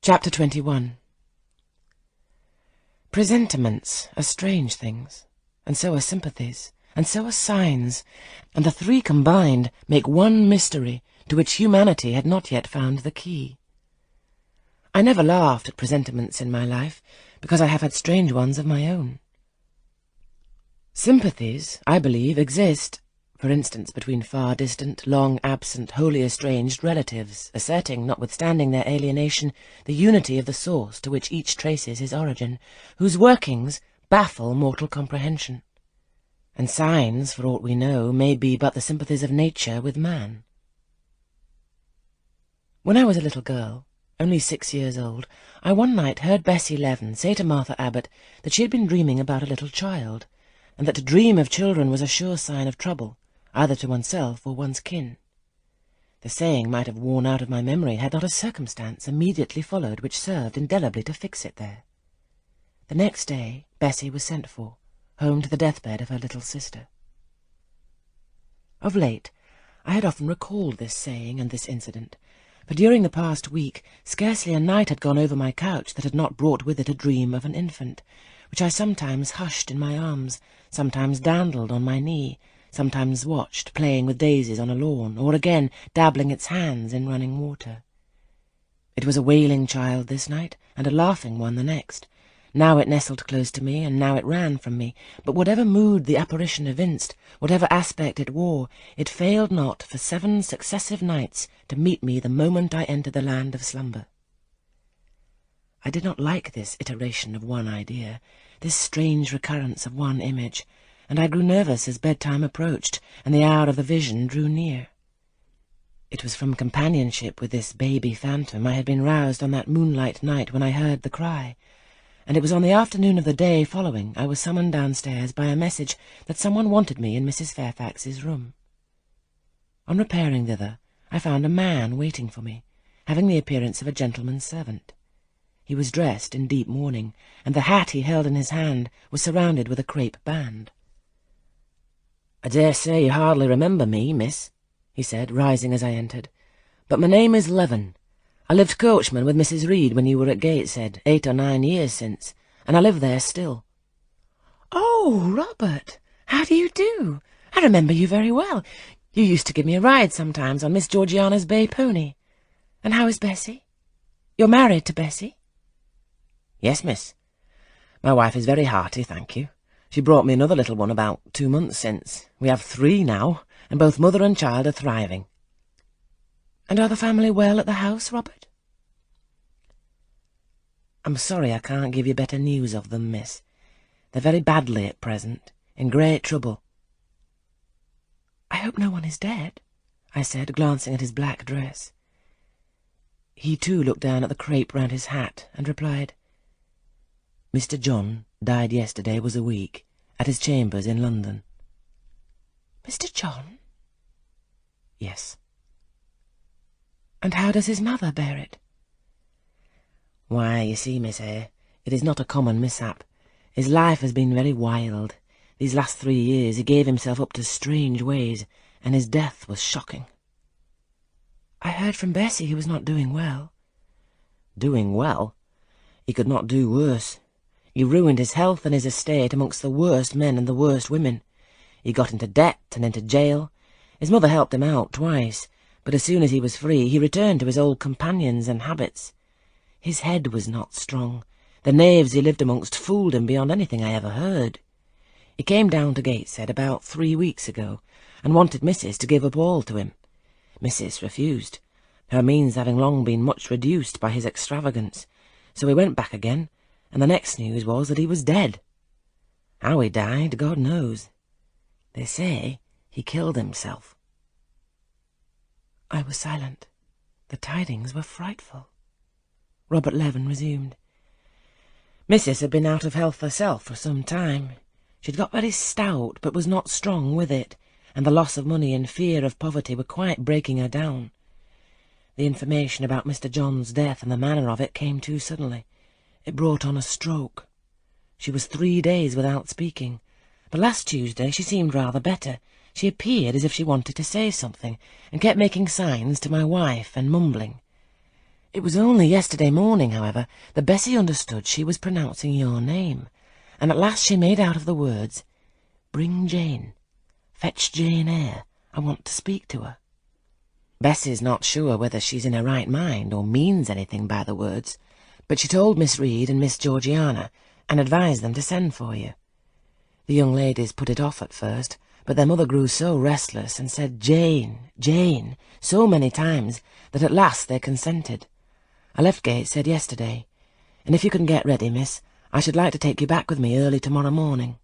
Chapter 21. Presentiments are strange things, and so are sympathies, and so are signs, and the three combined make one mystery to which humanity had not yet found the key. I never laughed at presentiments in my life, because I have had strange ones of my own. Sympathies, I believe, exist, for instance, between far-distant, long-absent, wholly estranged relatives, asserting, notwithstanding their alienation, the unity of the source to which each traces his origin, whose workings baffle mortal comprehension. And signs, for aught we know, may be but the sympathies of nature with man. When I was a little girl, only 6 years old, I one night heard Bessie Leaven say to Martha Abbott that she had been dreaming about a little child, and that to dream of children was a sure sign of trouble, either to oneself or one's kin. The saying might have worn out of my memory had not a circumstance immediately followed which served indelibly to fix it there. The next day Bessie was sent for, home to the deathbed of her little sister. Of late I had often recalled this saying and this incident, for during the past week scarcely a night had gone over my couch that had not brought with it a dream of an infant, which I sometimes hushed in my arms, sometimes dandled on my knee, sometimes watched playing with daisies on a lawn, or again dabbling its hands in running water. It was a wailing child this night, and a laughing one the next. Now it nestled close to me, and now it ran from me, but whatever mood the apparition evinced, whatever aspect it wore, it failed not for 7 successive nights to meet me the moment I entered the land of slumber. I did not like this iteration of one idea, this strange recurrence of one image, and I grew nervous as bedtime approached, and the hour of the vision drew near. It was from companionship with this baby phantom I had been roused on that moonlight night when I heard the cry, and it was on the afternoon of the day following I was summoned downstairs by a message that someone wanted me in Mrs. Fairfax's room. On repairing thither, I found a man waiting for me, having the appearance of a gentleman's servant. He was dressed in deep mourning, and the hat he held in his hand was surrounded with a crape band. "I dare say you hardly remember me, miss," he said, rising as I entered, "but my name is Leaven. I lived coachman with Mrs. Reed when you were at Gateshead 8 or 9 years since, and I live there still." "Oh, Robert, how do you do? I remember you very well. You used to give me a ride sometimes on Miss Georgiana's bay pony. And how is Bessie? You're married to Bessie?" "Yes, miss. My wife is very hearty, thank you. She brought me another little one about 2 months since. We have 3 now, and both mother and child are thriving." "And are the family well at the house, Robert?" "I'm sorry I can't give you better news of them, miss. They're very badly at present, in great trouble." "I hope no one is dead," I said, glancing at his black dress. He too looked down at the crape round his hat, and replied, "Mr. John died yesterday was a week, at his chambers in London." "Mr. John?" "Yes." "And how does his mother bear it?" "Why, you see, Miss Eyre, it is not a common mishap. His life has been very wild. These last 3 years he gave himself up to strange ways, and his death was shocking." "I heard from Bessie he was not doing well." "Doing well? He could not do worse. He ruined his health and his estate amongst the worst men and the worst women. He got into debt and into jail. His mother helped him out twice, but as soon as he was free he returned to his old companions and habits. His head was not strong. The knaves he lived amongst fooled him beyond anything I ever heard. He came down to Gateshead about 3 weeks ago, and wanted Mrs. to give up all to him. Mrs. refused, her means having long been much reduced by his extravagance, so he went back again, and the next news was that he was dead. How he died, God knows. They say he killed himself." I was silent. The tidings were frightful. Robert Leaven resumed. "Missus had been out of health herself for some time. She'd got very stout, but was not strong with it, and the loss of money and fear of poverty were quite breaking her down. The information about Mr. John's death and the manner of it came too suddenly. It brought on a stroke. She was 3 days without speaking, but last Tuesday she seemed rather better. She appeared as if she wanted to say something, and kept making signs to my wife and mumbling. It was only yesterday morning, however, that Bessie understood she was pronouncing your name, and at last she made out of the words, "Bring Jane. Fetch Jane Eyre. I want to speak to her." Bessie's not sure whether she's in her right mind or means anything by the words, but she told Miss Reed and Miss Georgiana, and advised them to send for you. The young ladies put it off at first, but their mother grew so restless and said "Jane, Jane," so many times that at last they consented. I left Gateshead yesterday, and if you can get ready, miss, I should like to take you back with me early tomorrow morning.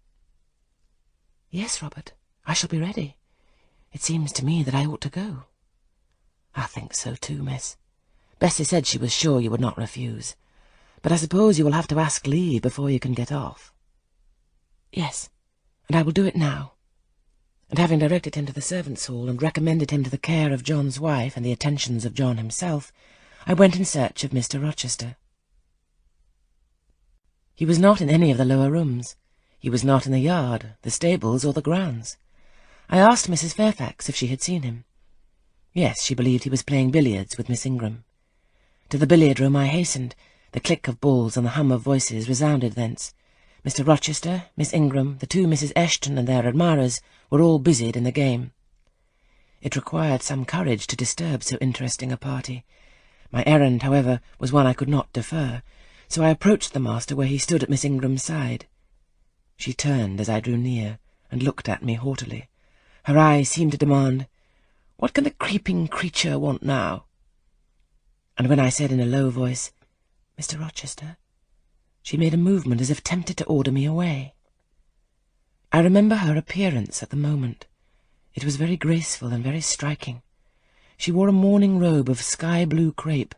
Yes, Robert, I shall be ready. It seems to me that I ought to go. I think so too, miss. Bessie said she was sure you would not refuse, but I suppose you will have to ask leave before you can get off. Yes, and I will do it now. And having directed him to the servants' hall and recommended him to the care of John's wife and the attentions of John himself, I went in search of Mr. Rochester. He was not in any of the lower rooms. He was not in the yard, the stables, or the grounds. I asked Mrs. Fairfax if she had seen him. Yes, she believed he was playing billiards with Miss Ingram. To the billiard-room I hastened. The click of balls and the hum of voices resounded thence. Mr. Rochester, Miss Ingram, the two Mrs. Eshton and their admirers were all busied in the game. It required some courage to disturb so interesting a party. My errand, however, was one I could not defer, so I approached the master where he stood at Miss Ingram's side. She turned as I drew near, and looked at me haughtily. Her eyes seemed to demand, "What can the creeping creature want now?" And when I said in a low voice, "Mr. Rochester," she made a movement as if tempted to order me away. I remember her appearance at the moment. It was very graceful and very striking. She wore a morning robe of sky-blue crepe.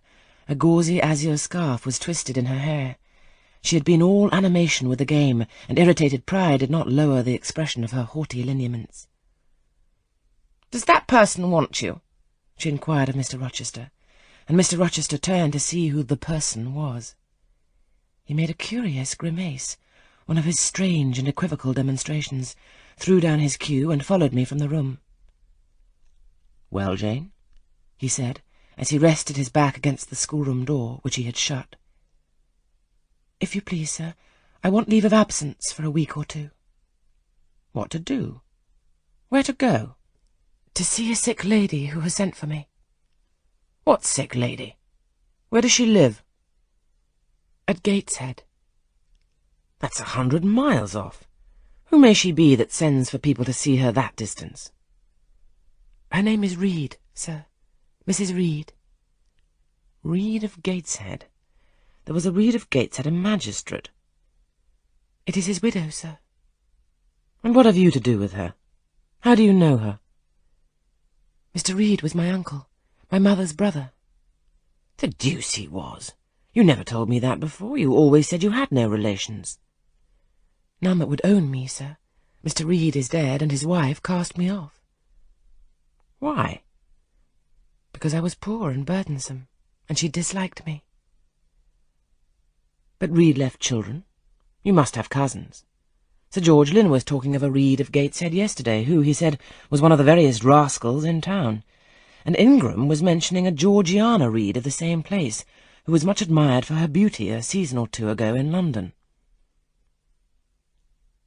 A gauzy azure scarf was twisted in her hair. She had been all animation with the game, and irritated pride did not lower the expression of her haughty lineaments. "Does that person want you?" she inquired of Mr. Rochester, and Mr. Rochester turned to see who the person was. He made a curious grimace, one of his strange and equivocal demonstrations, threw down his cue, and followed me from the room. "Well, Jane?" he said, as he rested his back against the schoolroom door, which he had shut. "If you please, sir, I want leave of absence for a week or two." "What to do? Where to go?" "To see a sick lady who has sent for me." "What sick lady? Where does she live?" "At Gateshead." "That's 100 miles off. Who may she be that sends for people to see her that distance?" "Her name is Reed, sir. Mrs. Reed." Reed of Gateshead. There was a Reed of Gateshead, a magistrate. "It is his widow, sir." "And what have you to do with her? How do you know her?" "Mr. Reed was my uncle, my mother's brother." "The deuce he was! You never told me that before. You always said you had no relations." "None that would own me, sir. Mr. Reed is dead, and his wife cast me off." "Why?" "Because I was poor and burdensome, and she disliked me." "But Reed left children. You must have cousins. Sir George Lynn was talking of a Reed of Gateshead yesterday, who, he said, was one of the veriest rascals in town. And Ingram was mentioning a Georgiana Reed of the same place, who was much admired for her beauty a season or two ago in London."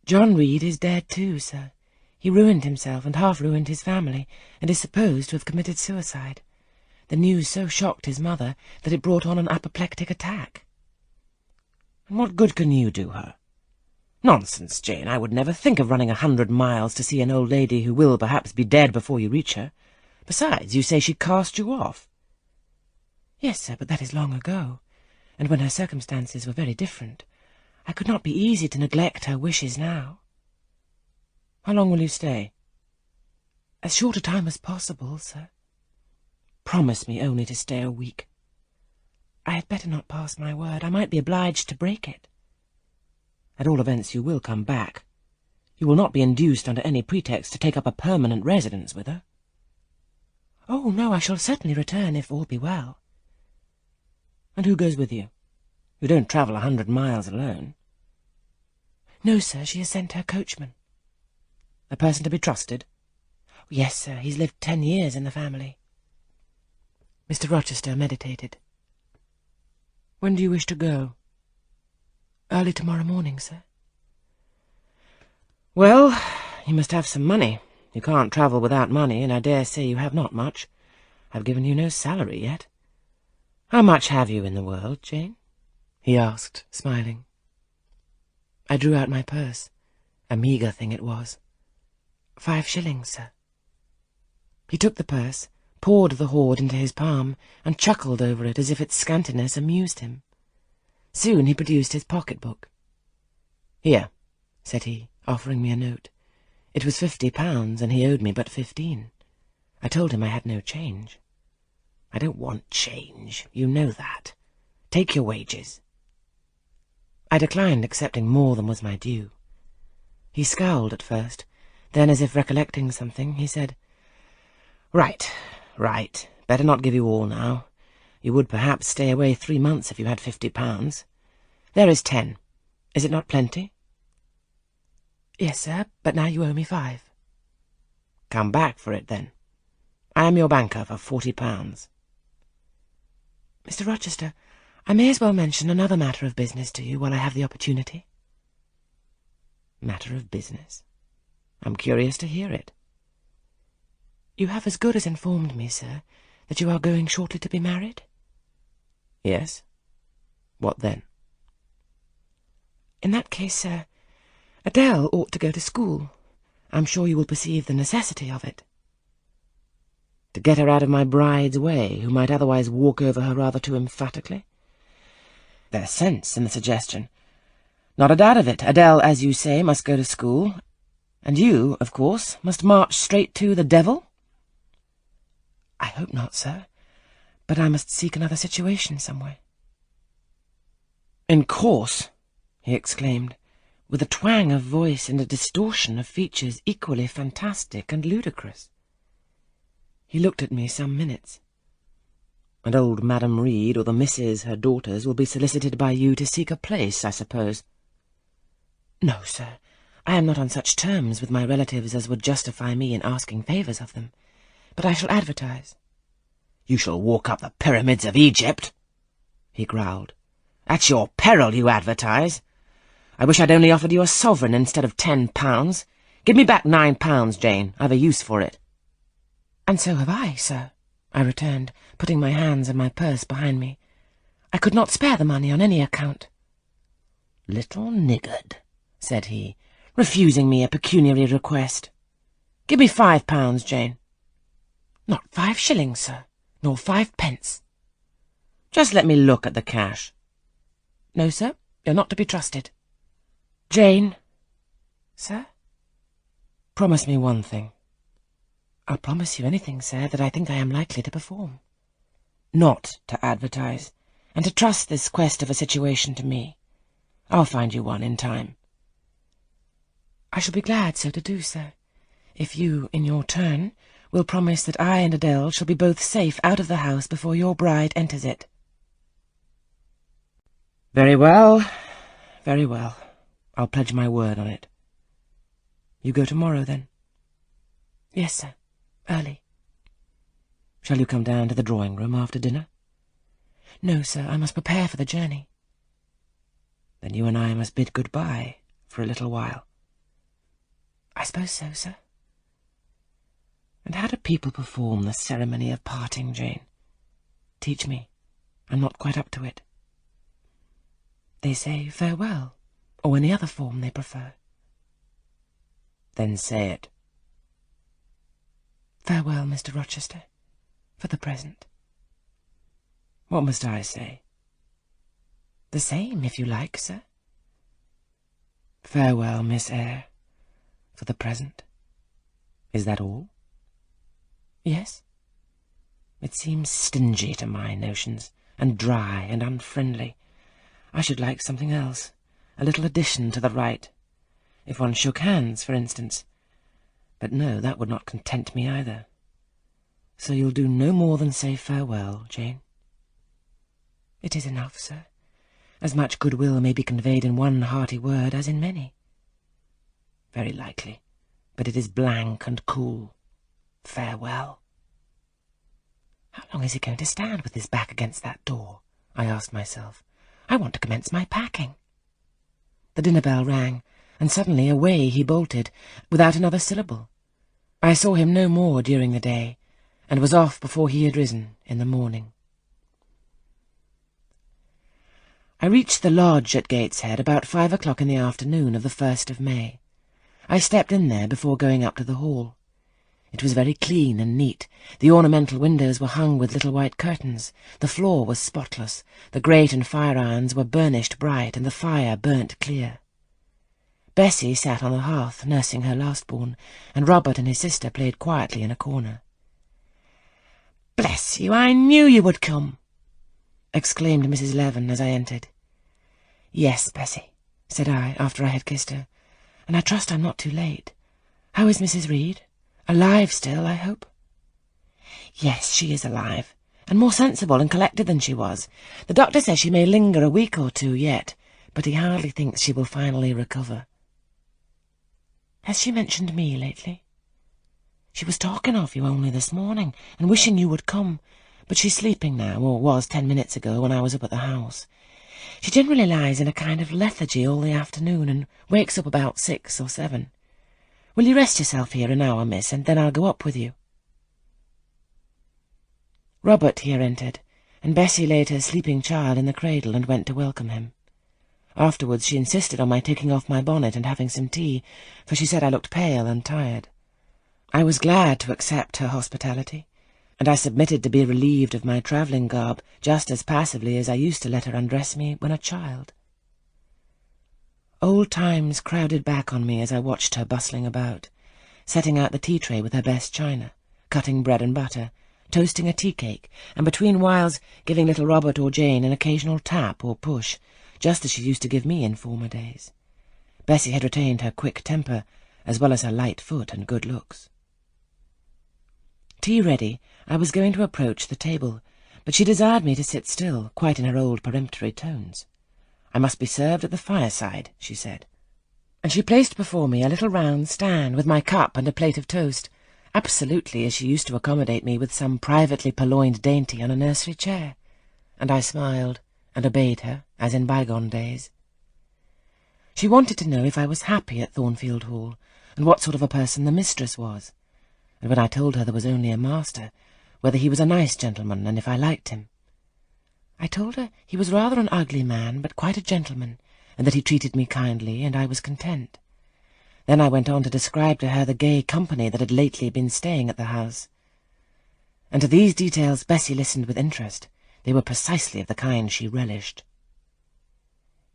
"John Reed is dead too, sir. He ruined himself and half-ruined his family, and is supposed to have committed suicide. The news so shocked his mother that it brought on an apoplectic attack." "And what good can you do her?" "Nonsense, Jane. I would never think of running 100 miles to see an old lady who will perhaps be dead before you reach her. Besides, you say she cast you off." "Yes, sir, but that is long ago, and when her circumstances were very different. I could not be easy to neglect her wishes now." "How long will you stay?" "As short a time as possible, sir." "Promise me only to stay a week." "I had better not pass my word. I might be obliged to break it." "At all events you will come back. You will not be induced under any pretext to take up a permanent residence with her." "Oh, no, I shall certainly return if all be well." "And who goes with you? You don't travel 100 miles alone." "No, sir, she has sent her coachman." "A person to be trusted?" "Yes, sir, he's lived 10 years in the family." Mr. Rochester meditated. When do you wish to go? Early tomorrow morning, sir. Well, you must have some money. You can't travel without money, and I dare say you have not much. I've given you no salary yet. How much have you in the world, Jane? He asked, smiling. I drew out my purse. A meagre thing it was. 5 shillings, sir. He took the purse, poured the hoard into his palm, and chuckled over it as if its scantiness amused him. Soon he produced his pocket-book. Here, said he, offering me a note. It was £50, and he owed me but 15. I told him I had no change. I don't want change, you know that. Take your wages. I declined accepting more than was my due. He scowled at first, then, as if recollecting something, he said, Right. Better not give you all now. You would perhaps stay away 3 months if you had £50. There is 10. Is it not plenty? Yes, sir, but now you owe me 5. Come back for it, then. I am your banker for £40. Mr. Rochester, I may as well mention another matter of business to you while I have the opportunity. Matter of business? I'm curious to hear it. You have as good as informed me, sir, that you are going shortly to be married? Yes. What then? In that case, sir, Adele ought to go to school. I'm sure you will perceive the necessity of it. To get her out of my bride's way, who might otherwise walk over her rather too emphatically? There's sense in the suggestion. Not a doubt of it. Adele, as you say, must go to school. And you, of course, must march straight to the devil? I hope not, sir, but I must seek another situation somewhere. In course, he exclaimed, with a twang of voice and a distortion of features equally fantastic and ludicrous. He looked at me some minutes. And old Madam Reed or the misses, her daughters, will be solicited by you to seek a place, I suppose. No, sir, I am not on such terms with my relatives as would justify me in asking favours of them, but I shall advertise. You shall walk up the pyramids of Egypt, he growled. At your peril you advertise. I wish I'd only offered you a sovereign instead of £10. Give me back £9, Jane. I've a use for it. And so have I, sir, I returned, putting my hands in my purse behind me. I could not spare the money on any account. Little niggard, said he, refusing me a pecuniary request. Give me £5, Jane. Not 5 shillings, sir, nor 5 pence. Just let me look at the cash. No, sir, you're not to be trusted. Jane. Sir? Promise me one thing. I'll promise you anything, sir, that I think I am likely to perform. Not to advertise, and to trust this quest of a situation to me. I'll find you one in time. I shall be glad so to do, sir, if you, in your turn, will promise that I and Adele shall be both safe out of the house before your bride enters it. Very well, very well. I'll pledge my word on it. You go tomorrow, then? Yes, sir. Early. Shall you come down to the drawing-room after dinner? No, sir, I must prepare for the journey. Then you and I must bid good-bye for a little while. I suppose so, sir. And how do people perform the ceremony of parting, Jane? Teach me. I'm not quite up to it. They say farewell, or any other form they prefer. Then say it. Farewell, Mr. Rochester, for the present. What must I say? The same, if you like, sir. Farewell, Miss Eyre, for the present. Is that all? Yes. It seems stingy to my notions, and dry and unfriendly. I should like something else, a little addition to the rite. If one shook hands, for instance. But no, that would not content me either. So you'll do no more than say farewell, Jane? It is enough, sir. As much goodwill may be conveyed in one hearty word as in many. Very likely, but it is blank and cool. Farewell. How long is he going to stand with his back against that door? I asked myself, I want to commence my packing." The dinner bell rang, and suddenly away he bolted, without another syllable. I saw him no more during the day, and was off before he had risen in the morning. I reached the lodge at Gateshead about 5 o'clock in the afternoon of the 1st of May. I stepped in there before going up to the hall. It was very clean and neat. The ornamental windows were hung with little white curtains. The floor was spotless. The grate and fire-irons were burnished bright, and the fire burnt clear. Bessie sat on the hearth, nursing her last-born, and Robert and his sister played quietly in a corner. "Bless you, I knew you would come!" exclaimed Mrs. Leaven as I entered. "Yes, Bessie," said I, after I had kissed her, "and I trust I'm not too late. How is Mrs. Reed? Alive still, I hope?" "Yes, she is alive, and more sensible and collected than she was. The doctor says she may linger a week or two yet, but he hardly thinks she will finally recover." "Has she mentioned me lately?" "She was talking of you only this morning, and wishing you would come, but she's sleeping now, or was 10 minutes ago when I was up at the house. She generally lies in a kind of lethargy all the afternoon, and wakes up about 6 or 7. Will you rest yourself here an hour, miss, and then I'll go up with you?" Robert here entered, and Bessie laid her sleeping child in the cradle and went to welcome him. Afterwards she insisted on my taking off my bonnet and having some tea, for she said I looked pale and tired. I was glad to accept her hospitality, and I submitted to be relieved of my travelling garb just as passively as I used to let her undress me when a child. Old times crowded back on me as I watched her bustling about, setting out the tea-tray with her best china, cutting bread and butter, toasting a tea-cake, and between whiles giving little Robert or Jane an occasional tap or push, just as she used to give me in former days. Bessie had retained her quick temper, as well as her light foot and good looks. Tea ready, I was going to approach the table, but she desired me to sit still, quite in her old peremptory tones. "I must be served at the fireside," she said, and she placed before me a little round stand with my cup and a plate of toast, absolutely as she used to accommodate me with some privately purloined dainty on a nursery chair, and I smiled and obeyed her, as in bygone days. She wanted to know if I was happy at Thornfield Hall, and what sort of a person the mistress was, and when I told her there was only a master, whether he was a nice gentleman, and if I liked him. I told her he was rather an ugly man, but quite a gentleman, and that he treated me kindly, and I was content. Then I went on to describe to her the gay company that had lately been staying at the house. And to these details Bessie listened with interest. They were precisely of the kind she relished.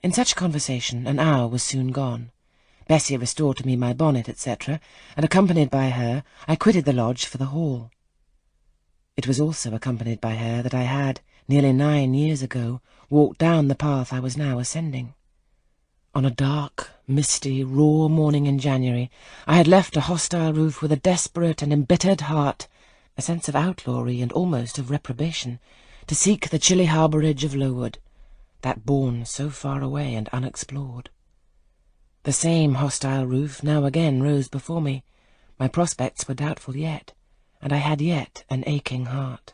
In such conversation an hour was soon gone. Bessie restored to me my bonnet, etc., and accompanied by her I quitted the lodge for the hall. It was also accompanied by her that I had, nearly 9 years ago, walked down the path I was now ascending. On a dark, misty, raw morning in January, I had left a hostile roof with a desperate and embittered heart, a sense of outlawry and almost of reprobation, to seek the chilly harbourage of Lowood, that bourne so far away and unexplored. The same hostile roof now again rose before me. My prospects were doubtful yet, and I had yet an aching heart.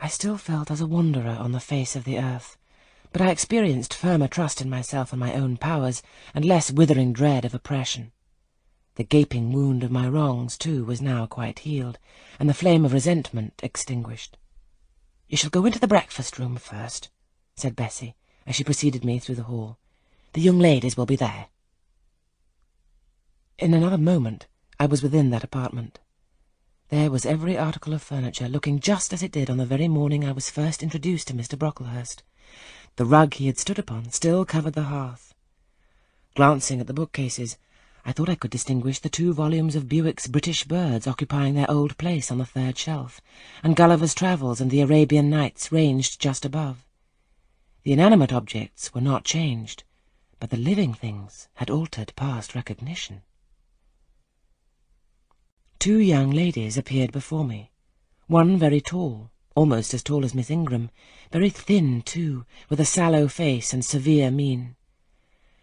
I still felt as a wanderer on the face of the earth, but I experienced firmer trust in myself and my own powers, and less withering dread of oppression. The gaping wound of my wrongs, too, was now quite healed, and the flame of resentment extinguished. "You shall go into the breakfast-room first," said Bessie, as she preceded me through the hall. "The young ladies will be there." In another moment I was within that apartment. There was every article of furniture looking just as it did on the very morning I was first introduced to Mr. Brocklehurst. The rug he had stood upon still covered the hearth. Glancing at the bookcases, I thought I could distinguish the 2 volumes of Bewick's British Birds occupying their old place on the 3rd shelf, and Gulliver's Travels and the Arabian Nights ranged just above. The inanimate objects were not changed, but the living things had altered past recognition. 2 young ladies appeared before me, one very tall, almost as tall as Miss Ingram, very thin, too, with a sallow face and severe mien.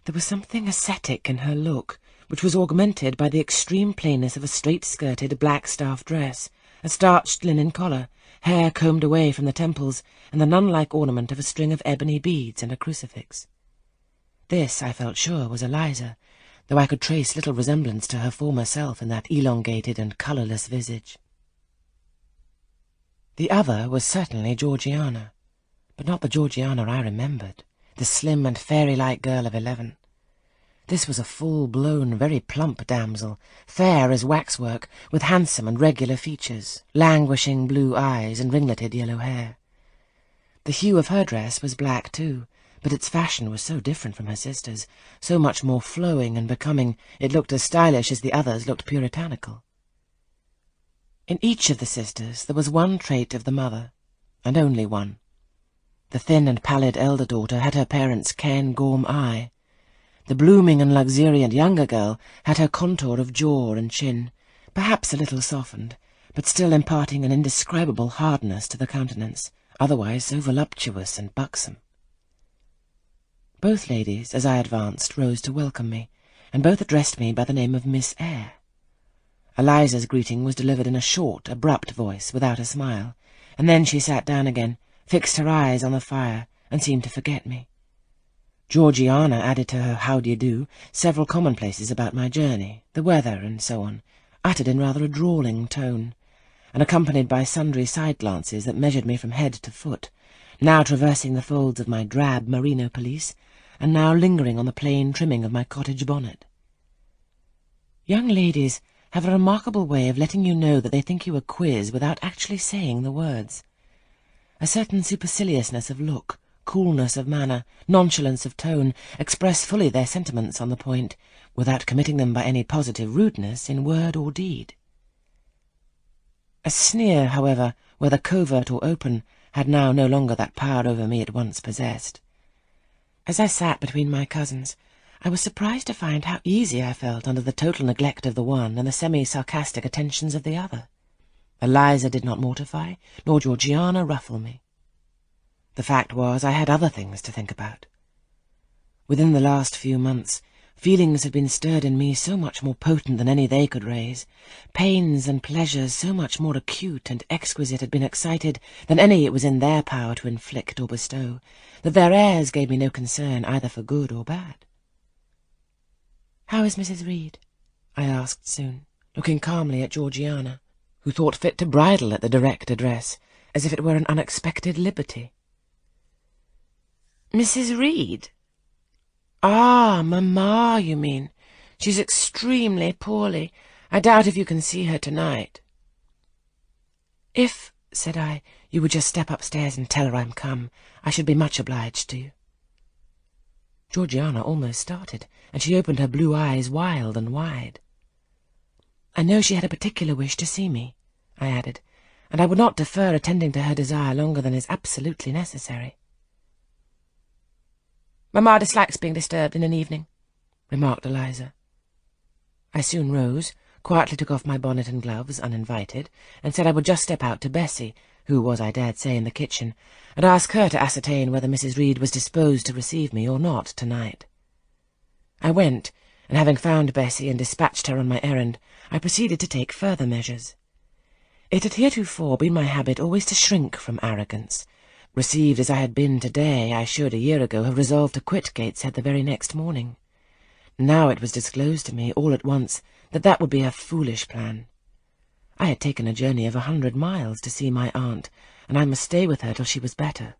There was something ascetic in her look, which was augmented by the extreme plainness of a straight-skirted black staff dress, a starched linen collar, hair combed away from the temples, and the nun-like ornament of a string of ebony beads and a crucifix. This, I felt sure, was Eliza, though I could trace little resemblance to her former self in that elongated and colourless visage. The other was certainly Georgiana, but not the Georgiana I remembered, the slim and fairy-like girl of 11. This was a full-blown, very plump damsel, fair as waxwork, with handsome and regular features, languishing blue eyes, and ringleted yellow hair. The hue of her dress was black too, but its fashion was so different from her sister's, so much more flowing and becoming, it looked as stylish as the others looked puritanical. In each of the sisters there was one trait of the mother, and only one. The thin and pallid elder daughter had her parents' Cairngorm eye. The blooming and luxuriant younger girl had her contour of jaw and chin, perhaps a little softened, but still imparting an indescribable hardness to the countenance, otherwise so voluptuous and buxom. Both ladies, as I advanced, rose to welcome me, and both addressed me by the name of Miss Eyre. Eliza's greeting was delivered in a short, abrupt voice, without a smile, and then she sat down again, fixed her eyes on the fire, and seemed to forget me. Georgiana added to her how d'ye do several commonplaces about my journey, the weather, and so on, uttered in rather a drawling tone, and accompanied by sundry side-glances that measured me from head to foot, now traversing the folds of my drab merino pelisse, and now lingering on the plain trimming of my cottage bonnet. Young ladies have a remarkable way of letting you know that they think you a quiz without actually saying the words. A certain superciliousness of look, coolness of manner, nonchalance of tone, express fully their sentiments on the point, without committing them by any positive rudeness in word or deed. A sneer, however, whether covert or open, had now no longer that power over me it once possessed. As I sat between my cousins, I was surprised to find how easy I felt under the total neglect of the one and the semi-sarcastic attentions of the other. Eliza did not mortify, nor Georgiana ruffle me. The fact was, I had other things to think about. Within the last few months, feelings had been stirred in me so much more potent than any they could raise, pains and pleasures so much more acute and exquisite had been excited than any it was in their power to inflict or bestow, that their airs gave me no concern either for good or bad. "How is Mrs. Reed?" I asked soon, looking calmly at Georgiana, who thought fit to bridle at the direct address, as if it were an unexpected liberty. "Mrs. Reed? Ah, Mamma, you mean. She's extremely poorly. I doubt if you can see her tonight." "If," said I, "you would just step upstairs and tell her I'm come, I should be much obliged to you." Georgiana almost started, and she opened her blue eyes wild and wide. "I know she had a particular wish to see me," I added, "and I would not defer attending to her desire longer than is absolutely necessary." "Mamma dislikes being disturbed in an evening," remarked Eliza. I soon rose, quietly took off my bonnet and gloves, uninvited, and said I would just step out to Bessie, who was, I dared say, in the kitchen, and ask her to ascertain whether Mrs. Reed was disposed to receive me or not tonight. I went, and having found Bessie and dispatched her on my errand, I proceeded to take further measures. It had heretofore been my habit always to shrink from arrogance. Received as I had been today, I should, a year ago, have resolved to quit Gateshead the very next morning. Now it was disclosed to me, all at once, that that would be a foolish plan. I had taken a journey of 100 miles to see my aunt, and I must stay with her till she was better,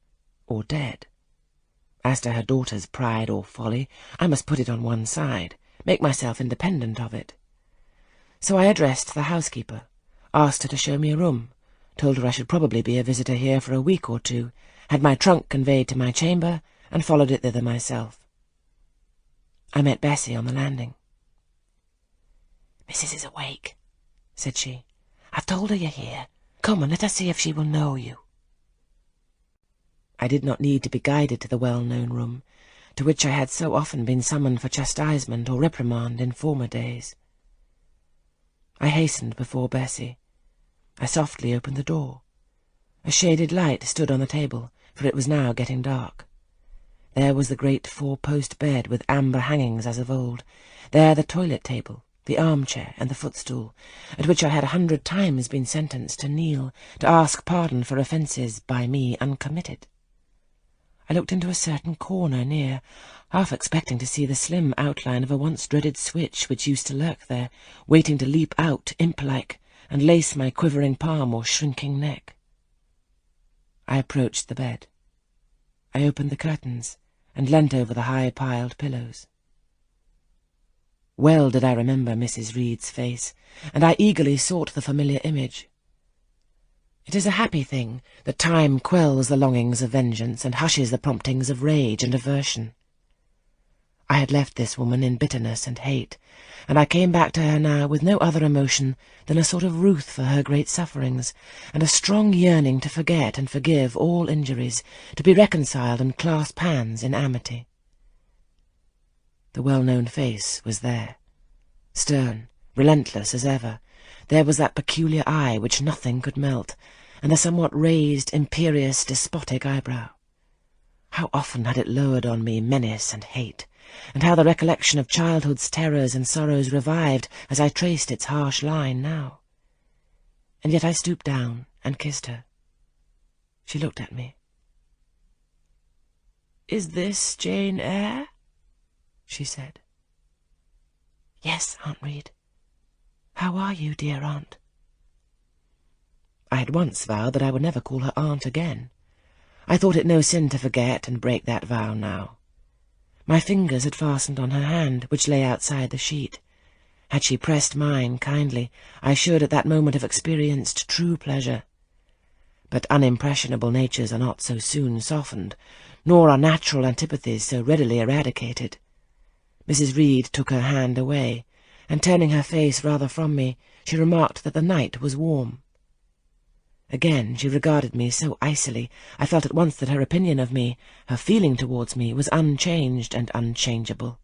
or dead. As to her daughter's pride or folly, I must put it on one side, make myself independent of it. So I addressed the housekeeper, asked her to show me a room, told her I should probably be a visitor here for a week or two, had my trunk conveyed to my chamber, and followed it thither myself. I met Bessie on the landing. "Missus is awake," said she. "I've told her you're here. Come and let us see if she will know you." I did not need to be guided to the well-known room, to which I had so often been summoned for chastisement or reprimand in former days. I hastened before Bessie. I softly opened the door. A shaded light stood on the table, for it was now getting dark. There was the great 4-post bed with amber hangings as of old, there the toilet table, the armchair and the footstool, at which I had 100 times been sentenced to kneel, to ask pardon for offences by me uncommitted. I looked into a certain corner near, half expecting to see the slim outline of a once-dreaded switch which used to lurk there, waiting to leap out, imp-like, and lace my quivering palm or shrinking neck. I approached the bed. I opened the curtains and leant over the high-piled pillows. Well did I remember Mrs. Reed's face, and I eagerly sought the familiar image. It is a happy thing that time quells the longings of vengeance and hushes the promptings of rage and aversion. I had left this woman in bitterness and hate, and I came back to her now with no other emotion than a sort of ruth for her great sufferings, and a strong yearning to forget and forgive all injuries, to be reconciled and clasp hands in amity. The well-known face was there, stern, relentless as ever. There was that peculiar eye which nothing could melt, and the somewhat raised, imperious, despotic eyebrow. How often had it lowered on me menace and hate, and how the recollection of childhood's terrors and sorrows revived as I traced its harsh line now. And yet I stooped down and kissed her. She looked at me. "Is this Jane Eyre?" she said. "Yes, Aunt Reed. How are you, dear aunt?" I had once vowed that I would never call her aunt again. I thought it no sin to forget and break that vow now. My fingers had fastened on her hand, which lay outside the sheet. Had she pressed mine kindly, I should at that moment have experienced true pleasure. But unimpressionable natures are not so soon softened, nor are natural antipathies so readily eradicated. Mrs. Reed took her hand away, and turning her face rather from me, she remarked that the night was warm. Again she regarded me so icily, I felt at once that her opinion of me, her feeling towards me, was unchanged and unchangeable.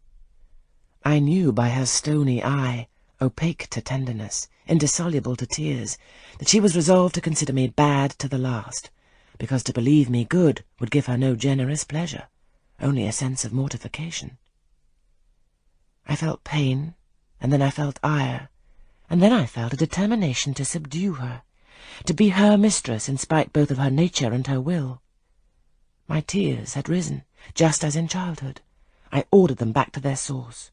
I knew by her stony eye, opaque to tenderness, indissoluble to tears, that she was resolved to consider me bad to the last, because to believe me good would give her no generous pleasure, only a sense of mortification. I felt pain, and then I felt ire, and then I felt a determination to subdue her, to be her mistress in spite both of her nature and her will. My tears had risen, just as in childhood. I ordered them back to their source.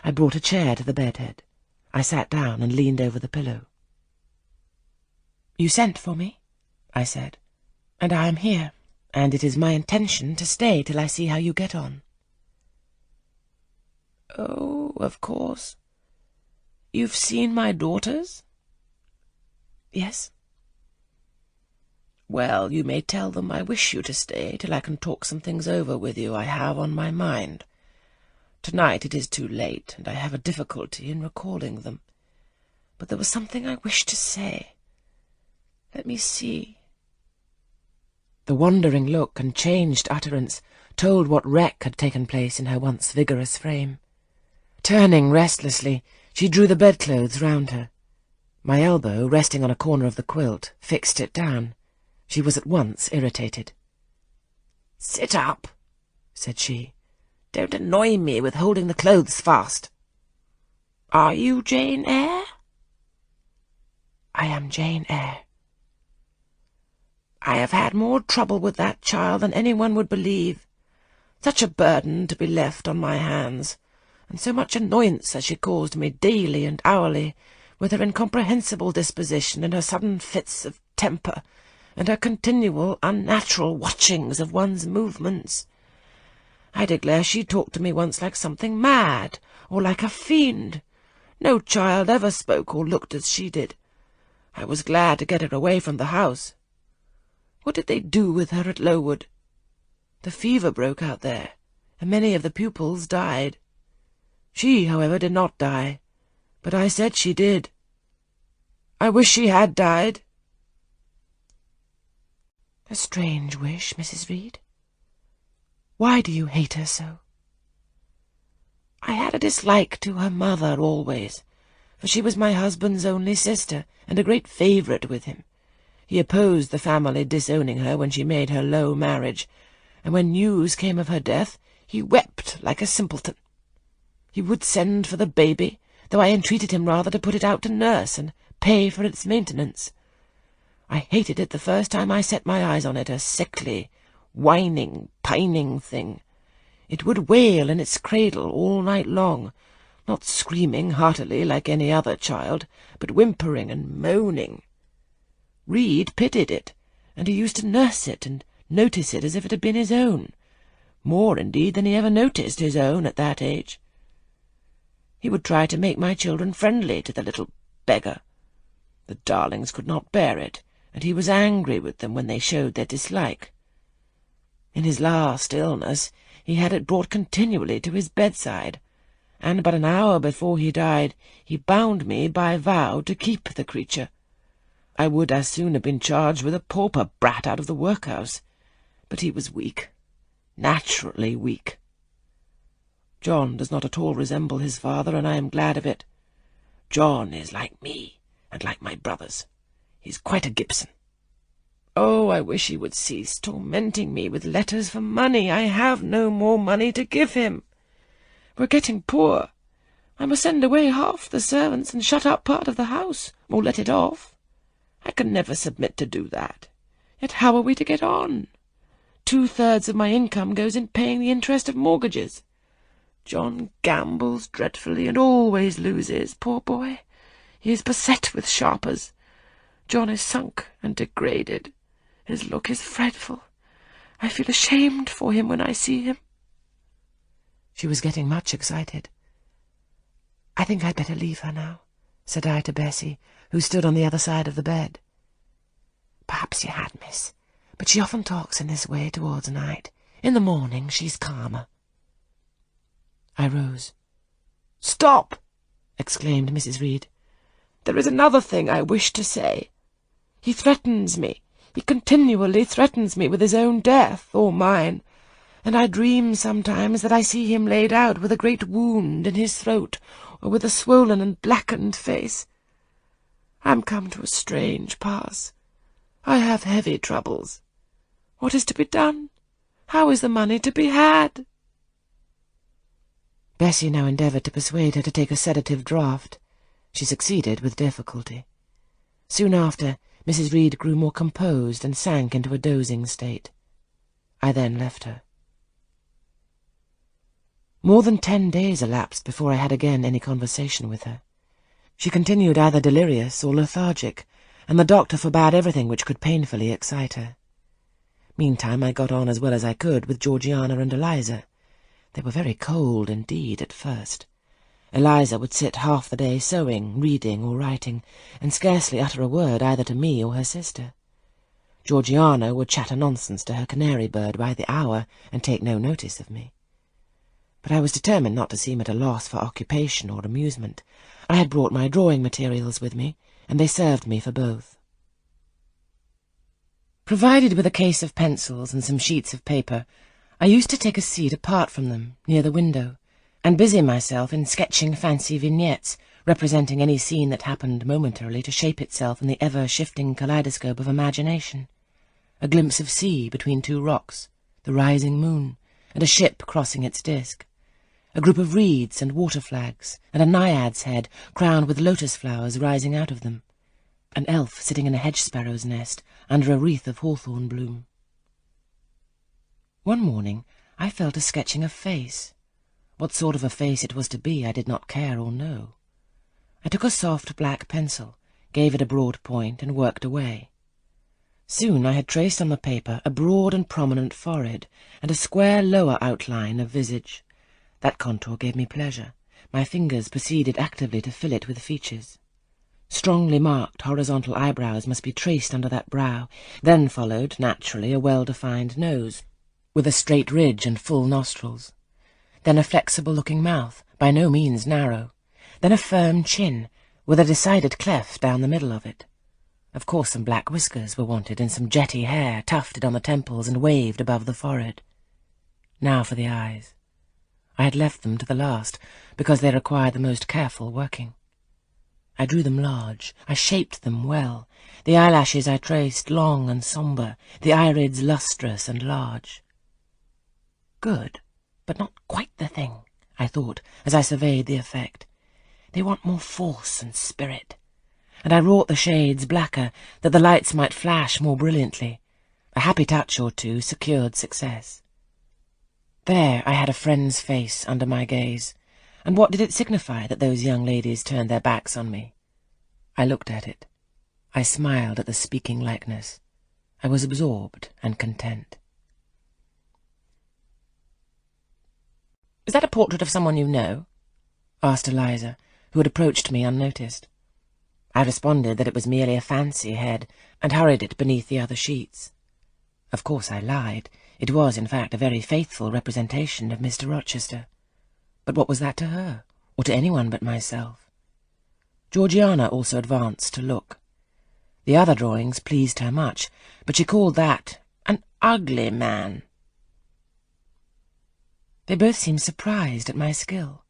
I brought a chair to the bedhead. I sat down and leaned over the pillow. "You sent for me," I said, "and I am here, and it is my intention to stay till I see how you get on." "Oh, of course. You've seen my daughters?" "Yes." "Well, you may tell them I wish you to stay till I can talk some things over with you I have on my mind. Tonight it is too late, and I have a difficulty in recalling them. But there was something I wished to say. Let me see." The wandering look and changed utterance told what wreck had taken place in her once vigorous frame. Turning restlessly, she drew the bedclothes round her. My elbow, resting on a corner of the quilt, fixed it down. She was at once irritated. "Sit up," said she. "Don't annoy me with holding the clothes fast. Are you Jane Eyre?" "I am Jane Eyre." "I have had more trouble with that child than anyone would believe. Such a burden to be left on my hands, and so much annoyance has she caused me daily and hourly, with her incomprehensible disposition and her sudden fits of temper, and her continual unnatural watchings of one's movements. I declare she talked to me once like something mad, or like a fiend. No child ever spoke or looked as she did. I was glad to get her away from the house. What did they do with her at Lowood? The fever broke out there, and many of the pupils died. She, however, did not die, but I said she did. I wish she had died." "A strange wish, Mrs. Reed. Why do you hate her so?" "I had a dislike to her mother always, for she was my husband's only sister, and a great favourite with him. He opposed the family disowning her when she made her low marriage, and when news came of her death, he wept like a simpleton. He would send for the baby, though I entreated him rather to put it out to nurse and pay for its maintenance. I hated it the first time I set my eyes on it, a sickly, whining, pining thing. It would wail in its cradle all night long, not screaming heartily like any other child, but whimpering and moaning. Reed pitied it, and he used to nurse it and notice it as if it had been his own, more, indeed, than he ever noticed his own at that age. He would try to make my children friendly to the little beggar. The darlings could not bear it, and he was angry with them when they showed their dislike. In his last illness he had it brought continually to his bedside, and but an hour before he died he bound me by vow to keep the creature. I would as soon have been charged with a pauper brat out of the workhouse, but he was weak, naturally weak. John does not at all resemble his father, and I am glad of it. John is like me, and like my brothers. He's quite a Gibson. Oh, I wish he would cease tormenting me with letters for money. I have no more money to give him. We're getting poor. I must send away half the servants and shut up part of the house, or let it off. I can never submit to do that. Yet how are we to get on? 2/3 of my income goes in paying the interest of mortgages. John gambles dreadfully and always loses, poor boy. He is beset with sharpers. John is sunk and degraded. His look is frightful. I feel ashamed for him when I see him. She was getting much excited. "I think I'd better leave her now," said I to Bessie, who stood on the other side of the bed. "Perhaps you had, miss, but she often talks in this way towards night. In the morning she's calmer." I rose. "Stop!" exclaimed Mrs. Reed. "There is another thing I wish to say. He threatens me. He continually threatens me with his own death or mine, and I dream sometimes that I see him laid out with a great wound in his throat, or with a swollen and blackened face. I am come to a strange pass. I have heavy troubles. What is to be done? How is the money to be had?" Bessie now endeavoured to persuade her to take a sedative draught. She succeeded with difficulty. Soon after, Mrs. Reed grew more composed and sank into a dozing state. I then left her. More than 10 days elapsed before I had again any conversation with her. She continued either delirious or lethargic, and the doctor forbade everything which could painfully excite her. Meantime I got on as well as I could with Georgiana and Eliza. They were very cold indeed at first. Eliza would sit half the day sewing, reading, or writing, and scarcely utter a word either to me or her sister. Georgiana would chatter nonsense to her canary bird by the hour, and take no notice of me. But I was determined not to seem at a loss for occupation or amusement. I had brought my drawing materials with me, and they served me for both. Provided with a case of pencils and some sheets of paper, I used to take a seat apart from them, near the window, and busy myself in sketching fancy vignettes, representing any scene that happened momentarily to shape itself in the ever-shifting kaleidoscope of imagination. A glimpse of sea between 2 rocks, the rising moon, and a ship crossing its disk. A group of reeds and water flags, and a naiad's head crowned with lotus flowers rising out of them. An elf sitting in a hedge-sparrow's nest under a wreath of hawthorn bloom. One morning I fell to sketching a face. What sort of a face it was to be I did not care or know. I took a soft black pencil, gave it a broad point, and worked away. Soon I had traced on the paper a broad and prominent forehead, and a square lower outline of visage. That contour gave me pleasure. My fingers proceeded actively to fill it with features. Strongly marked horizontal eyebrows must be traced under that brow. Then followed, naturally, a well-defined nose, with a straight ridge and full nostrils. Then a flexible-looking mouth, by no means narrow. Then a firm chin, with a decided cleft down the middle of it. Of course some black whiskers were wanted, and some jetty hair tufted on the temples and waved above the forehead. Now for the eyes. I had left them to the last, because they required the most careful working. I drew them large, I shaped them well. The eyelashes I traced long and sombre, the irids lustrous and large. Good, but not quite the thing, I thought, as I surveyed the effect. They want more force and spirit. And I wrought the shades blacker, that the lights might flash more brilliantly. A happy touch or two secured success. There I had a friend's face under my gaze, and what did it signify that those young ladies turned their backs on me? I looked at it. I smiled at the speaking likeness. I was absorbed and content. "Is that a portrait of someone you know?" asked Eliza, who had approached me unnoticed. I responded that it was merely a fancy head, and hurried it beneath the other sheets. Of course I lied. It was, in fact, a very faithful representation of Mr. Rochester. But what was that to her, or to anyone but myself? Georgiana also advanced to look. The other drawings pleased her much, but she called that an ugly man. They both seemed surprised at my skill.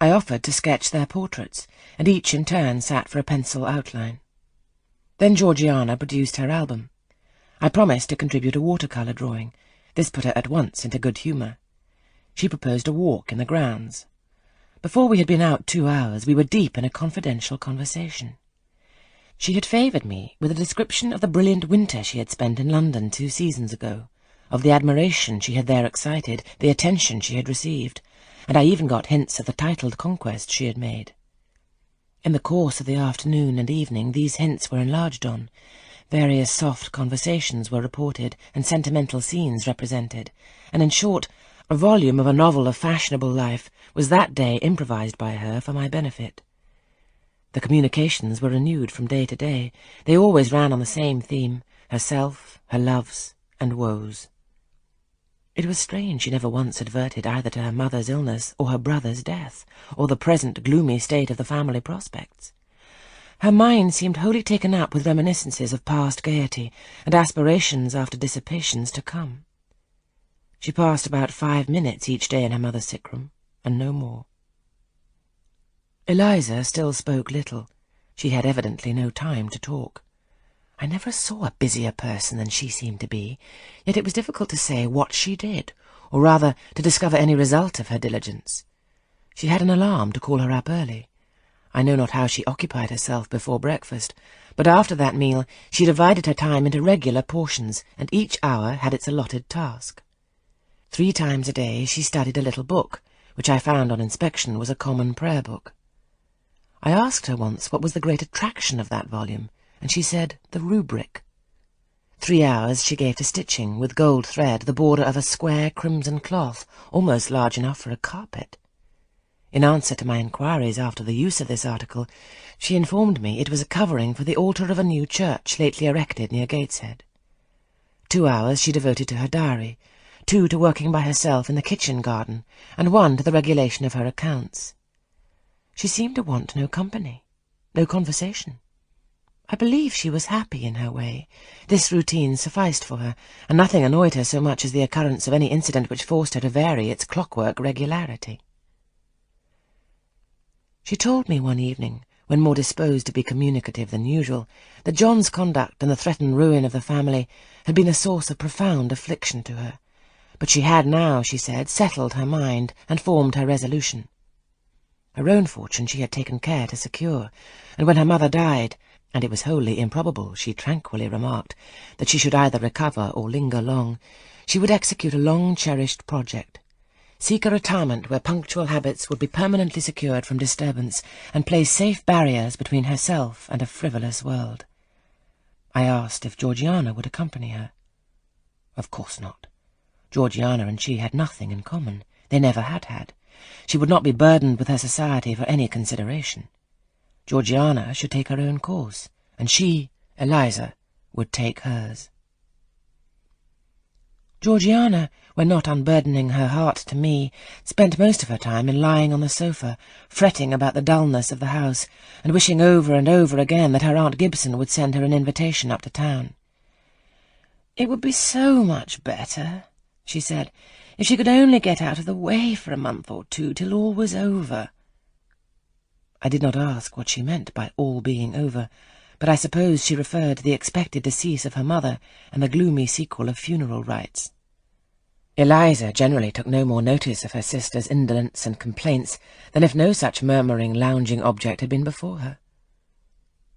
I offered to sketch their portraits, and each in turn sat for a pencil outline. Then Georgiana produced her album. I promised to contribute a watercolour drawing. This put her at once into good humour. She proposed a walk in the grounds. Before we had been out 2 hours, we were deep in a confidential conversation. She had favoured me with a description of the brilliant winter she had spent in London 2 seasons ago, of the admiration she had there excited, the attention she had received, and I even got hints of the titled conquest she had made. In the course of the afternoon and evening these hints were enlarged on. Various soft conversations were reported, and sentimental scenes represented, and in short, a volume of a novel of fashionable life was that day improvised by her for my benefit. The communications were renewed from day to day. They always ran on the same theme, herself, her loves, and woes. It was strange she never once adverted either to her mother's illness or her brother's death, or the present gloomy state of the family prospects. Her mind seemed wholly taken up with reminiscences of past gaiety and aspirations after dissipations to come. She passed about 5 minutes each day in her mother's sick room, and no more. Eliza still spoke little. She had evidently no time to talk. I never saw a busier person than she seemed to be, yet it was difficult to say what she did, or rather to discover any result of her diligence. She had an alarm to call her up early. I know not how she occupied herself before breakfast, but after that meal she divided her time into regular portions, and each hour had its allotted task. 3 times a day she studied a little book, which I found on inspection was a common prayer book. I asked her once what was the great attraction of that volume, and she said the rubric. 3 hours she gave to stitching, with gold thread, the border of a square crimson cloth, almost large enough for a carpet. In answer to my inquiries after the use of this article, she informed me it was a covering for the altar of a new church lately erected near Gateshead. 2 hours she devoted to her diary, 2 to working by herself in the kitchen garden, and 1 to the regulation of her accounts. She seemed to want no company, no conversation. I believe she was happy in her way. This routine sufficed for her, and nothing annoyed her so much as the occurrence of any incident which forced her to vary its clockwork regularity. She told me one evening, when more disposed to be communicative than usual, that John's conduct and the threatened ruin of the family had been a source of profound affliction to her, but she had now, she said, settled her mind and formed her resolution. Her own fortune she had taken care to secure, and when her mother died, and it was wholly improbable, she tranquilly remarked, that she should either recover or linger long, she would execute a long-cherished project, seek a retirement where punctual habits would be permanently secured from disturbance, and place safe barriers between herself and a frivolous world. I asked if Georgiana would accompany her. Of course not. Georgiana and she had nothing in common. They never had had. She would not be burdened with her society for any consideration. Georgiana should take her own course, and she, Eliza, would take hers. Georgiana, when not unburdening her heart to me, spent most of her time in lying on the sofa, fretting about the dullness of the house, and wishing over and over again that her Aunt Gibson would send her an invitation up to town. "It would be so much better," she said, "if she could only get out of the way for a month or 2 till all was over." I did not ask what she meant by all being over, but I suppose she referred to the expected decease of her mother and the gloomy sequel of funeral rites. Eliza generally took no more notice of her sister's indolence and complaints than if no such murmuring, lounging object had been before her.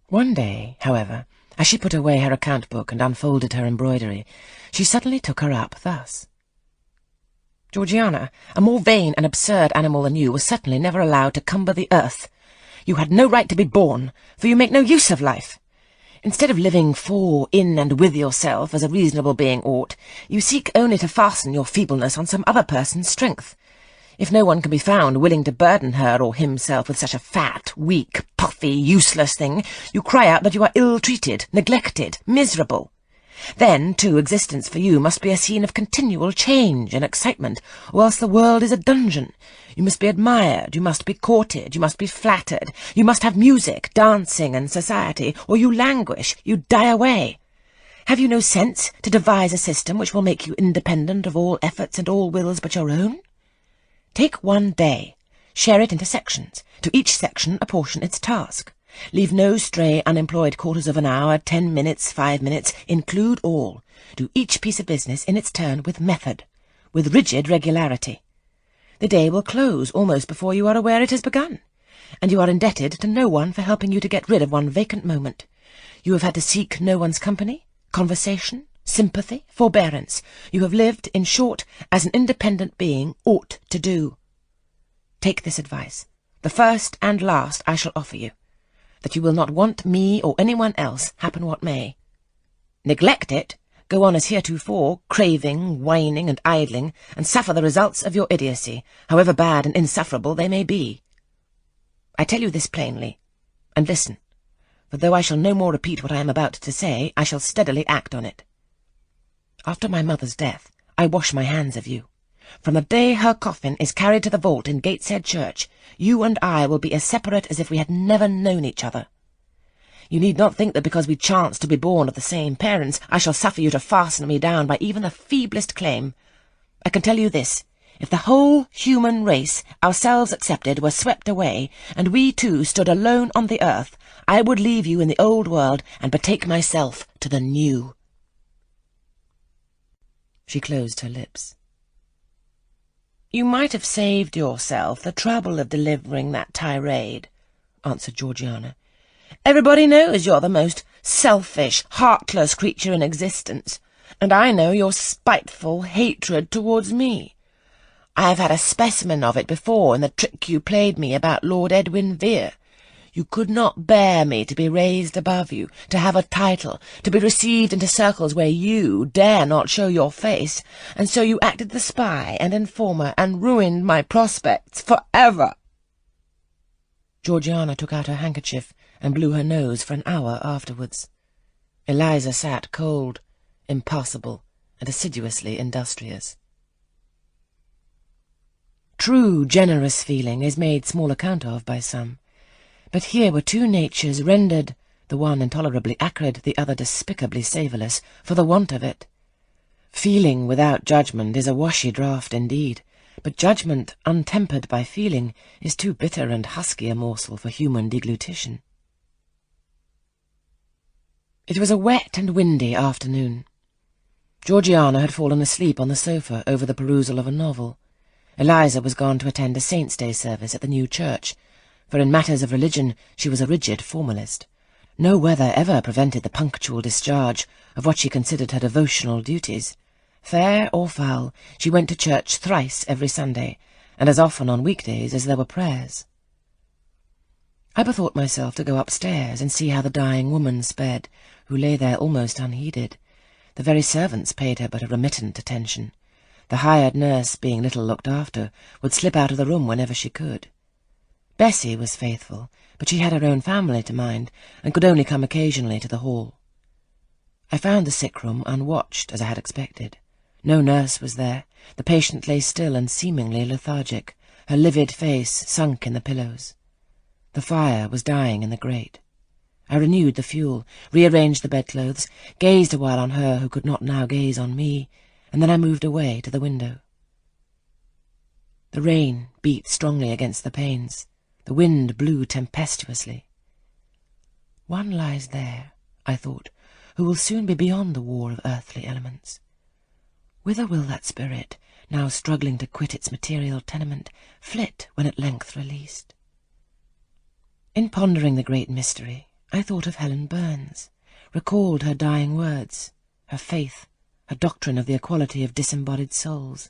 One day, however, as she put away her account-book and unfolded her embroidery, she suddenly took her up thus. "Georgiana, a more vain and absurd animal than you was certainly never allowed to cumber the earth. You had no right to be born, for you make no use of life. Instead of living for, in, and with yourself, as a reasonable being ought, you seek only to fasten your feebleness on some other person's strength. If no one can be found willing to burden her or himself with such a fat, weak, puffy, useless thing, you cry out that you are ill-treated, neglected, miserable. Then, too, existence for you must be a scene of continual change and excitement, or else the world is a dungeon. You must be admired, you must be courted, you must be flattered, you must have music, dancing, and society, or you languish, you die away. Have you no sense to devise a system which will make you independent of all efforts and all wills but your own? Take one day, share it into sections, to each section apportion its task. Leave no stray unemployed quarters of an hour, 10 minutes, 5 minutes, include all. Do each piece of business in its turn with method, with rigid regularity. The day will close almost before you are aware it has begun, and you are indebted to no one for helping you to get rid of one vacant moment. You have had to seek no one's company, conversation, sympathy, forbearance. You have lived, in short, as an independent being ought to do. Take this advice, the first and last I shall offer you, that you will not want me or anyone else, happen what may. Neglect it, go on as heretofore, craving, whining, and idling, and suffer the results of your idiocy, however bad and insufferable they may be. I tell you this plainly, and listen, for though I shall no more repeat what I am about to say, I shall steadily act on it. After my mother's death, I wash my hands of you. From the day her coffin is carried to the vault in Gateshead Church, you and I will be as separate as if we had never known each other. You need not think that because we chance to be born of the same parents, I shall suffer you to fasten me down by even the feeblest claim. I can tell you this, if the whole human race, ourselves excepted, were swept away, and we two stood alone on the earth, I would leave you in the old world and betake myself to the new." She closed her lips. "You might have saved yourself the trouble of delivering that tirade," answered Georgiana. "Everybody knows you're the most selfish, heartless creature in existence, and I know your spiteful hatred towards me. I have had a specimen of it before in the trick you played me about Lord Edwin Vere. You could not bear me to be raised above you, to have a title, to be received into circles where you dare not show your face, and so you acted the spy and informer, and ruined my prospects for ever." Georgiana took out her handkerchief and blew her nose for an hour afterwards. Eliza sat cold, impassible, and assiduously industrious. True generous feeling is made small account of by some, but here were two natures rendered, the one intolerably acrid, the other despicably savourless, for the want of it. Feeling without judgment is a washy draught indeed, but judgment untempered by feeling is too bitter and husky a morsel for human deglutition. It was a wet and windy afternoon. Georgiana had fallen asleep on the sofa over the perusal of a novel. Eliza was gone to attend a Saint's Day service at the new church, for in matters of religion she was a rigid formalist. No weather ever prevented the punctual discharge of what she considered her devotional duties. Fair or foul, she went to church thrice every Sunday, and as often on weekdays as there were prayers. I bethought myself to go upstairs and see how the dying woman sped, who lay there almost unheeded. The very servants paid her but a remittent attention. The hired nurse, being little looked after, would slip out of the room whenever she could. Bessie was faithful, but she had her own family to mind, and could only come occasionally to the hall. I found the sick-room unwatched, as I had expected. No nurse was there. The patient lay still and seemingly lethargic, her livid face sunk in the pillows. The fire was dying in the grate. I renewed the fuel, rearranged the bedclothes, gazed a while on her who could not now gaze on me, and then I moved away to the window. The rain beat strongly against the panes. The wind blew tempestuously. One lies there, I thought, who will soon be beyond the war of earthly elements. Whither will that spirit, now struggling to quit its material tenement, flit when at length released. In pondering the great mystery, I thought of Helen Burns, recalled her dying words, her faith, her doctrine of the equality of disembodied souls.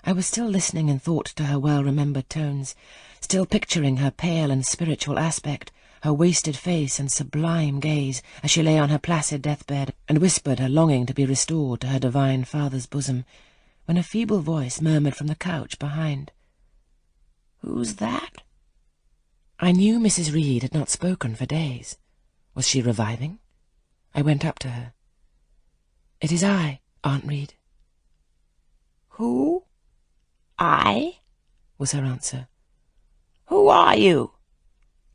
I was still listening in thought to her well-remembered tones, still picturing her pale and spiritual aspect, her wasted face and sublime gaze as she lay on her placid deathbed and whispered her longing to be restored to her divine father's bosom, when a feeble voice murmured from the couch behind, "Who's that?" I knew Mrs. Reed had not spoken for days. Was she reviving? I went up to her. "It is I, Aunt Reed." "Who? I?" was her answer. "Who are you?"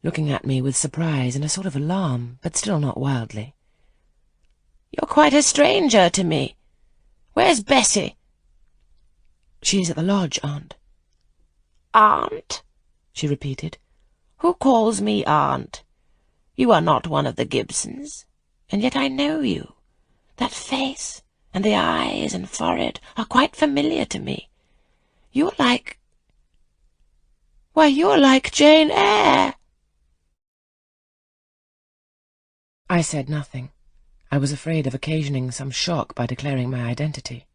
Looking at me with surprise and a sort of alarm, but still not wildly. "You're quite a stranger to me. Where's Bessie?" "She is at the lodge, Aunt." "Aunt?" she repeated. "Who calls me aunt? You are not one of the Gibsons, and yet I know you. That face, and the eyes and forehead are quite familiar to me. You're like... Why, you're like Jane Eyre." I said nothing. I was afraid of occasioning some shock by declaring my identity.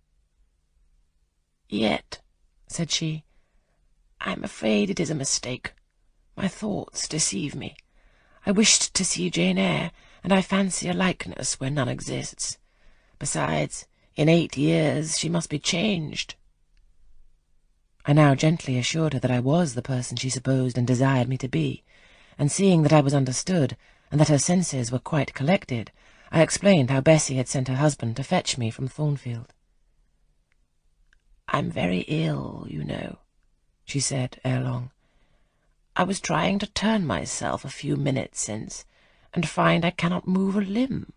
"Yet," said she, "I'm afraid it is a mistake. My thoughts deceive me. I wished to see Jane Eyre, and I fancy a likeness where none exists. Besides, in 8 years she must be changed." I now gently assured her that I was the person she supposed and desired me to be, and seeing that I was understood, and that her senses were quite collected, I explained how Bessie had sent her husband to fetch me from Thornfield. "I'm very ill, you know," she said ere long. "I was trying to turn myself a few minutes since, and find I cannot move a limb.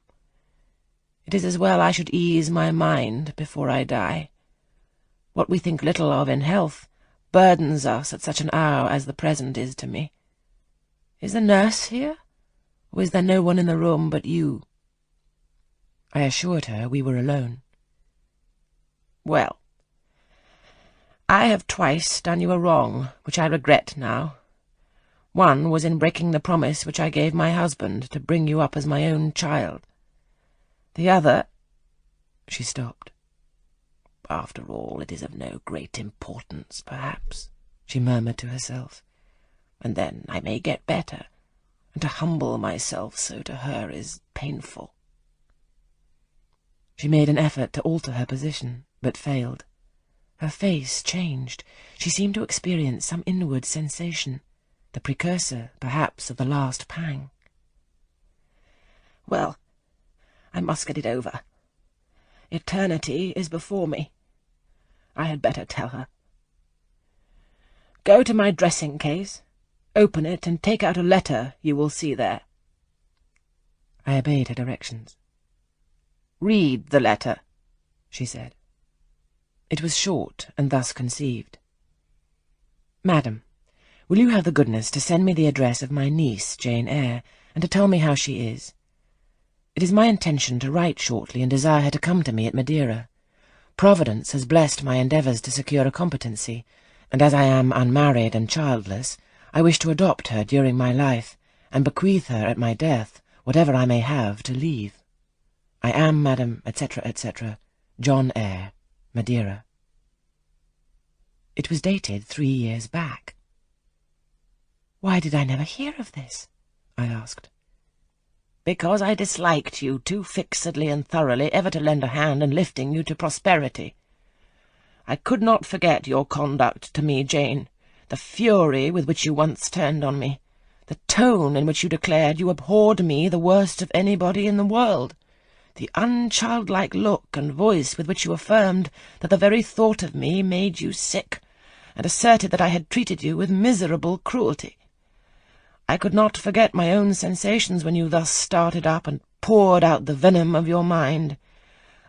It is as well I should ease my mind before I die. What we think little of in health burdens us at such an hour as the present is to me. Is the nurse here, or is there no one in the room but you?" I assured her we were alone. "Well, I have twice done you a wrong, which I regret now. One was in breaking the promise which I gave my husband to bring you up as my own child. The other—" She stopped. "After all, it is of no great importance, perhaps," she murmured to herself. "And then I may get better, and to humble myself so to her is painful." She made an effort to alter her position, but failed. Her face changed. She seemed to experience some inward sensation, the precursor, perhaps, of the last pang. "Well, I must get it over. Eternity is before me. I had better tell her. Go to my dressing-case, open it, and take out a letter you will see there." I obeyed her directions. "Read the letter," she said. It was short, and thus conceived. "Madam, will you have the goodness to send me the address of my niece, Jane Eyre, and to tell me how she is? It is my intention to write shortly and desire her to come to me at Madeira. Providence has blessed my endeavours to secure a competency, and as I am unmarried and childless, I wish to adopt her during my life, and bequeath her at my death whatever I may have to leave. I am, madam, etc., etc., John Eyre, Madeira." It was dated 3 years back. "Why did I never hear of this?" I asked. "Because I disliked you too fixedly and thoroughly ever to lend a hand in lifting you to prosperity. I could not forget your conduct to me, Jane, the fury with which you once turned on me, the tone in which you declared you abhorred me the worst of anybody in the world, the unchildlike look and voice with which you affirmed that the very thought of me made you sick, and asserted that I had treated you with miserable cruelty. I could not forget my own sensations when you thus started up and poured out the venom of your mind.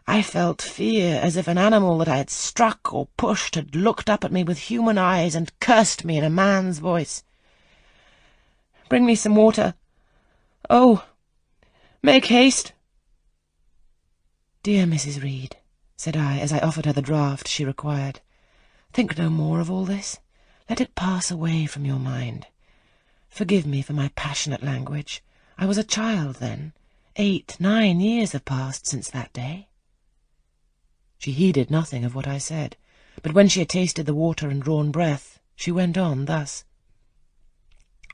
I felt fear as if an animal that I had struck or pushed had looked up at me with human eyes and cursed me in a man's voice. Bring me some water. Oh, make haste." "Dear Mrs. Reed," said I, as I offered her the draught she required. "Think no more of all this. Let it pass away from your mind. Forgive me for my passionate language. I was a child then. 8, 9 years have passed since that day." She heeded nothing of what I said, but when she had tasted the water and drawn breath, she went on thus.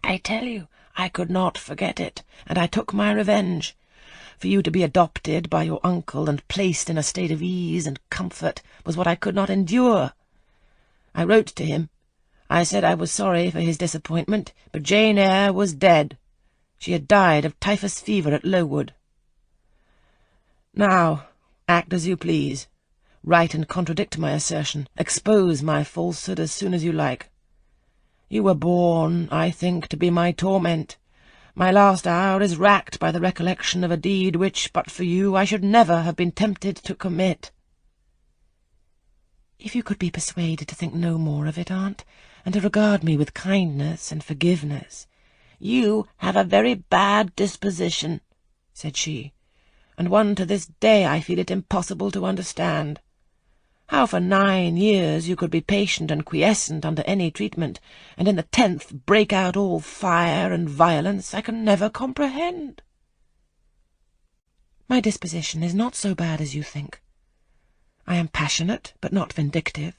"I tell you, I could not forget it, and I took my revenge. For you to be adopted by your uncle and placed in a state of ease and comfort was what I could not endure. I wrote to him. I said I was sorry for his disappointment, but Jane Eyre was dead. She had died of typhus fever at Lowood. Now, act as you please. Write and contradict my assertion. Expose my falsehood as soon as you like. You were born, I think, to be my torment. My last hour is racked by the recollection of a deed which, but for you, I should never have been tempted to commit." "If you could be persuaded to think no more of it, aunt, and to regard me with kindness and forgiveness—" "You have a very bad disposition," said she, "and one to this day I feel it impossible to understand. How for 9 years you could be patient and quiescent under any treatment, and in the 10th break out all fire and violence, I can never comprehend." "My disposition is not so bad as you think. I am passionate, but not vindictive.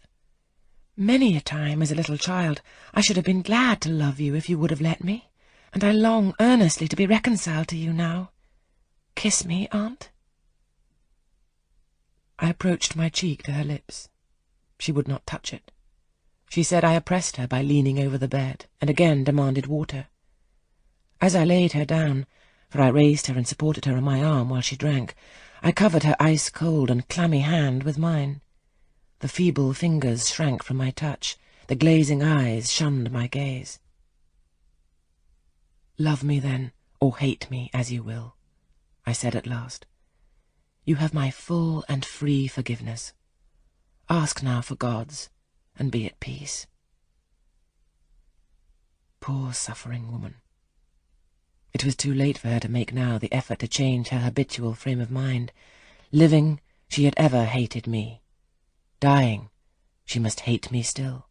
Many a time, as a little child, I should have been glad to love you if you would have let me, and I long earnestly to be reconciled to you now. Kiss me, aunt." I approached my cheek to her lips. She would not touch it. She said I oppressed her by leaning over the bed, and again demanded water. As I laid her down, for I raised her and supported her on my arm while she drank, I covered her ice-cold and clammy hand with mine. The feeble fingers shrank from my touch, the glazing eyes shunned my gaze. "Love me, then, or hate me, as you will," I said at last. "You have my full and free forgiveness. Ask now for God's, and be at peace." Poor suffering woman! It was too late for her to make now the effort to change her habitual frame of mind. Living, she had ever hated me. Dying, she must hate me still.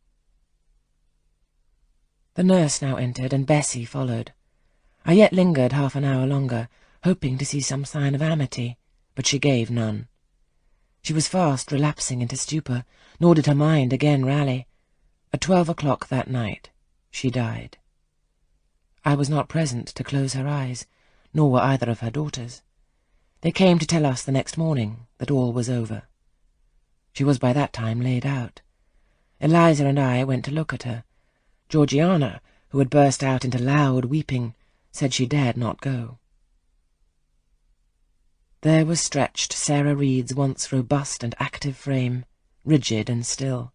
The nurse now entered, and Bessie followed. I yet lingered half an hour longer, hoping to see some sign of amity, but she gave none. She was fast relapsing into stupor, nor did her mind again rally. At 12 o'clock that night she died. I was not present to close her eyes, nor were either of her daughters. They came to tell us the next morning that all was over. She was by that time laid out. Eliza and I went to look at her. Georgiana, who had burst out into loud weeping, said she dared not go. There was stretched Sarah Reed's once robust and active frame, rigid and still.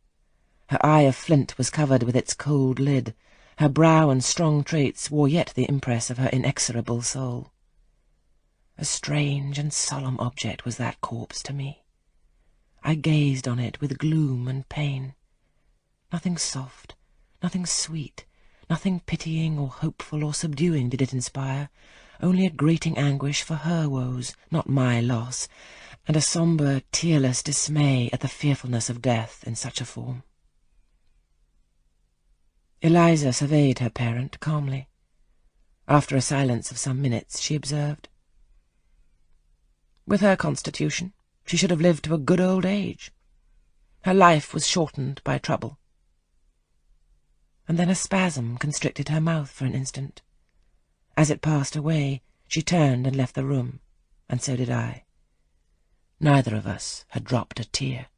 Her eye of flint was covered with its cold lid. Her brow and strong traits wore yet the impress of her inexorable soul. A strange and solemn object was that corpse to me. I gazed on it with gloom and pain. Nothing soft, nothing sweet, nothing pitying or hopeful or subduing did it inspire, only a grating anguish for her woes, not my loss, and a sombre, tearless dismay at the fearfulness of death in such a form. Eliza surveyed her parent calmly. After a silence of some minutes, she observed, "With her constitution, she should have lived to a good old age. Her life was shortened by trouble." And then a spasm constricted her mouth for an instant. As it passed away, she turned and left the room, and so did I. Neither of us had dropped a tear.